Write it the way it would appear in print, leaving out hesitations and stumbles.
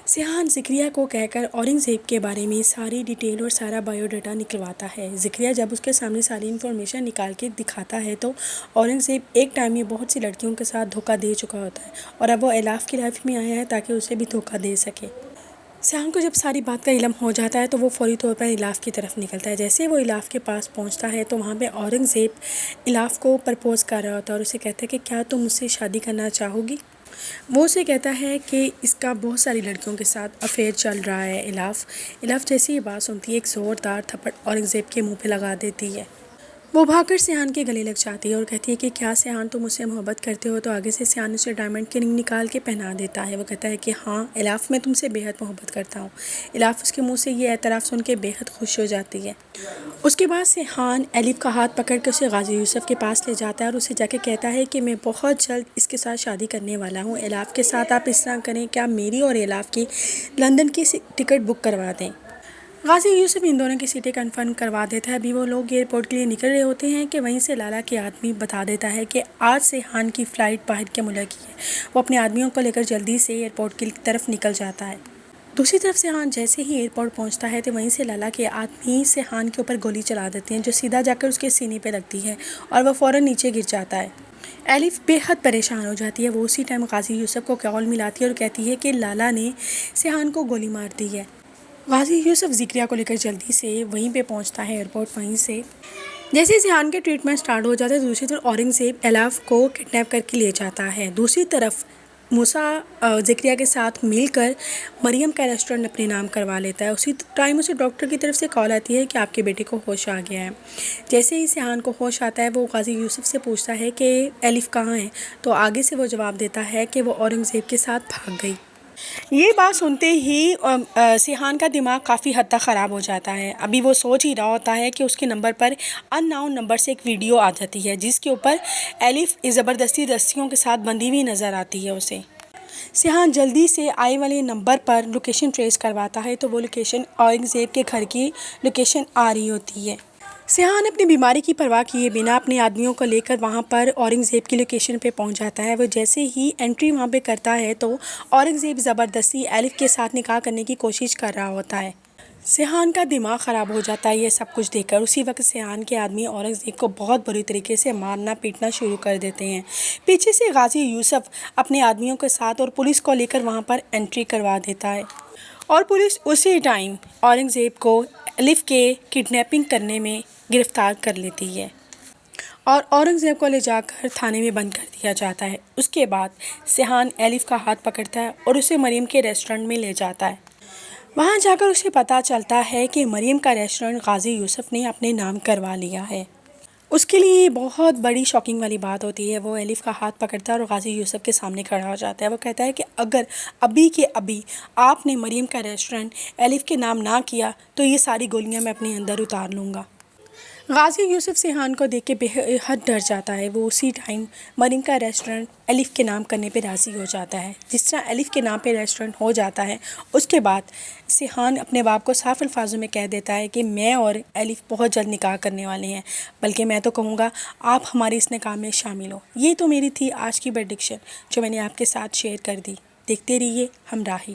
سیحان ذکریہ کو کہہ کر اورنگزیب کے بارے میں ساری ڈیٹیل اور سارا بایو ڈیٹا نکلواتا ہے۔ ذکریہ جب اس کے سامنے ساری انفارمیشن نکال کے دکھاتا ہے تو اورنگزیب ایک ٹائم میں بہت سی لڑکیوں کے ساتھ دھوکہ دے چکا ہوتا ہے اور اب وہ الاف کی لائف میں آیا ہے تاکہ اسے بھی دھوکہ دے سکے۔ سیحان کو جب ساری بات کا علم ہو جاتا ہے تو وہ فوری طور پر الاف کی طرف نکلتا ہے۔ جیسے وہ الاف کے پاس پہنچتا ہے تو وہاں پہ اورنگزیب الاف کو پرپوز کر رہا ہوتا ہے اور اسے کہتا ہے کہ کیا تم مجھ سے شادی کرنا چاہو گی؟ وہ اسے کہتا ہے کہ اس کا بہت ساری لڑکیوں کے ساتھ افیئر چل رہا ہے۔ الاف جیسی یہ بات سنتی ہے ایک زوردار تھپڑ اورنگزیب کے منہ پہ لگا دیتی ہے۔ وہ بھاگ کر سیحان کے گلے لگ جاتی ہے اور کہتی ہے کہ کیا سیحان تم مجھ سے محبت کرتے ہو؟ تو آگے سے سیحان اسے ڈائمنڈ کی رنگ نکال کے پہنا دیتا ہے۔ وہ کہتا ہے کہ ہاں الاف، میں تم سے بے حد محبت کرتا ہوں۔ الاف اس کے منہ سے یہ اعتراف سن کے بے حد خوش ہو جاتی ہے۔ اس کے بعد سیحان الیف کا ہاتھ پکڑ کر اسے غازی یوسف کے پاس لے جاتا ہے اور اسے جا کے کہتا ہے کہ میں بہت جلد اس کے ساتھ شادی کرنے والا ہوں۔ الاف کے ساتھ آپ اس طرح کریں کہ آپ میری اور الاف کی لندن کی ٹکٹ بک کروا دیں۔ غازی یوسف ان دونوں کی سیٹیں کنفرم کروا دیتا ہے۔ ابھی وہ لوگ ایئرپورٹ کے لیے نکل رہے ہوتے ہیں کہ وہیں سے لالا کے آدمی بتا دیتا ہے کہ آج سیحان کی فلائٹ باہر کے ملک کی ہے۔ وہ اپنے آدمیوں کو لے کر جلدی سے ایئرپورٹ کی طرف نکل جاتا ہے۔ دوسری طرف سیحان جیسے ہی ایئرپورٹ پہنچتا ہے تو وہیں سے لالا کے آدمی سیحان کے اوپر گولی چلا دیتے ہیں جو سیدھا جا کر اس کے سینے پہ لگتی ہے اور وہ فوراً نیچے گر جاتا ہے۔ الیف بے حد پریشان ہو جاتی ہے۔ وہ اسی ٹائم غازی یوسف کو کال ملاتی ہے اور کہتی ہے کہ لالا نے سیحان کو گولی مار دی ہے۔ غازی یوسف ذکریہ کو لے کر جلدی سے وہیں پہ پہنچتا ہے ایئرپورٹ۔ وہیں سے جیسے سیحان کے ٹریٹمنٹ سٹارٹ ہو جاتا ہے دوسری طرف اورنگزیب الاف کو کڈنیپ کر کے لے جاتا ہے۔ دوسری طرف موسیٰ ذکریہ کے ساتھ مل کر مریم کا ریسٹورنٹ اپنے نام کروا لیتا ہے۔ اسی ٹائم اسے ڈاکٹر کی طرف سے کال آتی ہے کہ آپ کے بیٹے کو ہوش آ گیا ہے۔ جیسے ہی سیحان کو ہوش آتا ہے وہ غازی یوسف سے پوچھتا ہے کہ الیف کہاں ہے؟ تو آگے سے وہ جواب دیتا ہے کہ وہ اورنگزیب کے ساتھ بھاگ گئی۔ یہ بات سنتے ہی سیحان کا دماغ کافی حد تک خراب ہو جاتا ہے۔ ابھی وہ سوچ ہی رہا ہوتا ہے کہ اس کے نمبر پر ان نون نمبر سے ایک ویڈیو آ جاتی ہے جس کے اوپر الیف زبردستی رسیوں کے ساتھ بندھی ہوئی نظر آتی ہے اسے۔ سیحان جلدی سے آئی والے نمبر پر لوکیشن ٹریس کرواتا ہے تو وہ لوکیشن اورنگزیب کے گھر کی لوکیشن آ رہی ہوتی ہے۔ سیحان اپنی بیماری کی پرواہ کیے بنا اپنے آدمیوں کو لے کر وہاں پر اورنگزیب کی لوکیشن پہ پہنچ جاتا ہے۔ وہ جیسے ہی انٹری وہاں پہ کرتا ہے تو اورنگزیب زبردستی الیف کے ساتھ نکاح کرنے کی کوشش کر رہا ہوتا ہے۔ سیحان کا دماغ خراب ہو جاتا ہے یہ سب کچھ دیکھ کر۔ اسی وقت سیحان کے آدمی اورنگزیب کو بہت بری طریقے سے مارنا پیٹنا شروع کر دیتے ہیں۔ پیچھے سے غازی یوسف اپنے آدمیوں کے ساتھ اور پولیس کو لے کر وہاں پر انٹری کروا دیتا ہے اور پولیس اسی ٹائم اورنگزیب کو الیف کے کڈنیپنگ کرنے میں گرفتار کر لیتی ہے اور اورنگزیب کو لے جا کر تھانے میں بند کر دیا جاتا ہے۔ اس کے بعد سیحان الیف کا ہاتھ پکڑتا ہے اور اسے مریم کے ریسٹورنٹ میں لے جاتا ہے۔ وہاں جا کر اسے پتہ چلتا ہے کہ مریم کا ریسٹورنٹ غازی یوسف نے اپنے نام کروا لیا ہے۔ اس کے لیے یہ بہت بڑی شاکنگ والی بات ہوتی ہے۔ وہ الیف کا ہاتھ پکڑتا ہے اور غازی یوسف کے سامنے کھڑا ہو جاتا ہے۔ وہ کہتا ہے کہ اگر ابھی کے ابھی آپ نے مریم کا ریسٹورنٹ الیف کے نام نہ کیا تو یہ ساری گولیاں میں اپنے اندر اتار لوں گا۔ غازی یوسف سیحان کو دیکھ کے بے حد ڈر جاتا ہے۔ وہ اسی ٹائم مریم کا ریسٹورنٹ الیف کے نام کرنے پہ راضی ہو جاتا ہے۔ جس طرح الیف کے نام پہ ریسٹورنٹ ہو جاتا ہے اس کے بعد سیحان اپنے باپ کو صاف الفاظوں میں کہہ دیتا ہے کہ میں اور الیف بہت جلد نکاح کرنے والے ہیں، بلکہ میں تو کہوں گا آپ ہماری اس نکاح میں شامل ہو۔ یہ تو میری تھی آج کی پریڈکشن جو میں نے آپ کے ساتھ شیئر کر دی۔ دیکھتے رہیے ہمراہی۔